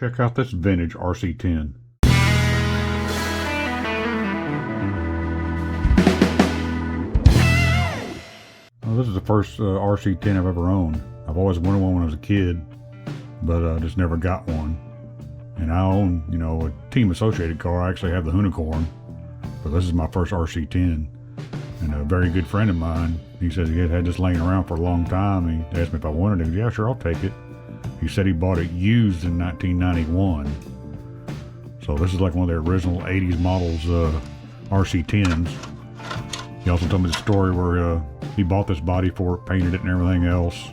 Check out this vintage RC10. Well, this is the first RC10 I've ever owned. I've always wanted one when I was a kid, but I just never got one. And I own, a Team Associated car. I actually have the Unicorn, but this is my first RC10. And a very good friend of mine, he said he had this laying around for a long time. He asked me if I wanted it. Yeah, sure, I'll take it. He said he bought it used in 1991. So this is like one of the original 80s models RC10s. He also told me the story where he bought this body for it, painted it and everything else.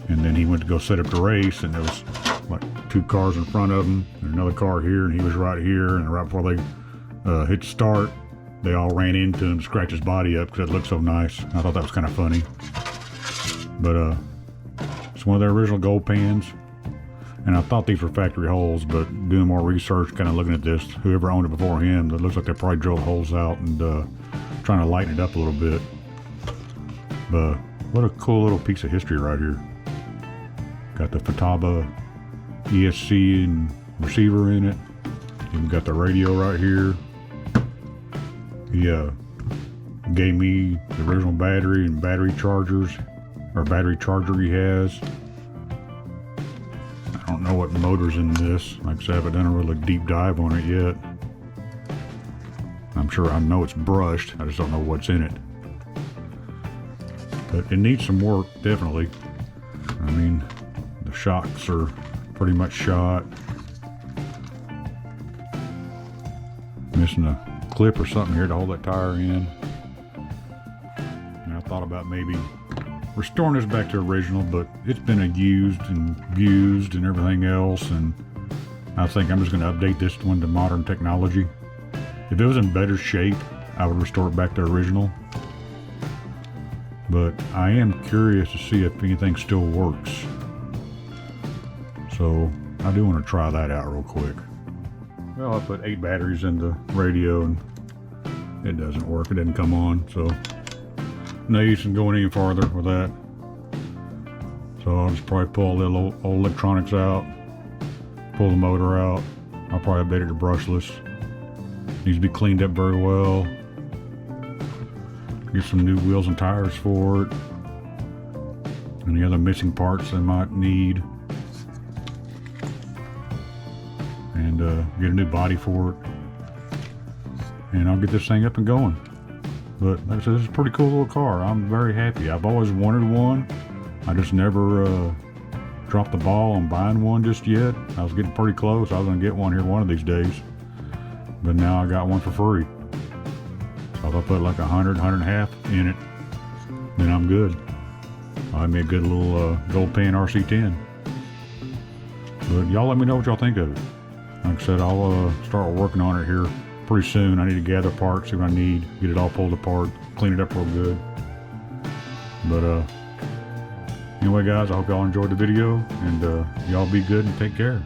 And then he went to go set up the race, and there was like two cars in front of him and another car here, and he was right here. And right before they hit start, they all ran into him to scratch his body up because it looked so nice. I thought that was kind of funny. But it's one of their original gold pans. And I thought these were factory holes, but doing more research, kind of looking at this, whoever owned it before him, it looks like they probably drilled holes out and trying to lighten it up a little bit. But what a cool little piece of history right here. Got the Futaba ESC and receiver in it. Even got the radio right here. He gave me the original battery and battery chargers, or battery charger he has. I don't know what motor's in this. Like I said, I haven't done a really deep dive on it yet. I'm sure I know it's brushed. I just don't know what's in it. But it needs some work, definitely. I mean, the shocks are pretty much shot. Missing a clip or something here to hold that tire in. And I thought about maybe restoring this back to original, but it's been used and everything else, and I think I'm just going to update this one to modern technology. If it was in better shape, I would restore it back to original. But I am curious to see if anything still works. So I do want to try that out real quick. Well, I put 8 batteries in the radio and it doesn't work. It didn't come on, so no use in going any farther with that. So I'll just probably pull all the old electronics out, pull the motor out. I'll probably update it to brushless. Needs to be cleaned up very well. Get some new wheels and tires for it. Any other missing parts I might need. And get a new body for it. And I'll get this thing up and going. But like I said, this is a pretty cool little car. I'm very happy. I've always wanted one. I just never dropped the ball on buying one just yet. I was getting pretty close. I was going to get one here one of these days. But now I got one for free. So if I put like $100, $150 in it, then I'm good. I'll have me a good little gold pan RC10. But y'all let me know what y'all think of it. Like I said, I'll start working on it here pretty soon. I need to gather parts, see what I need, get it all pulled apart, clean it up real good. But anyway guys, I hope y'all enjoyed the video, and y'all be good and take care.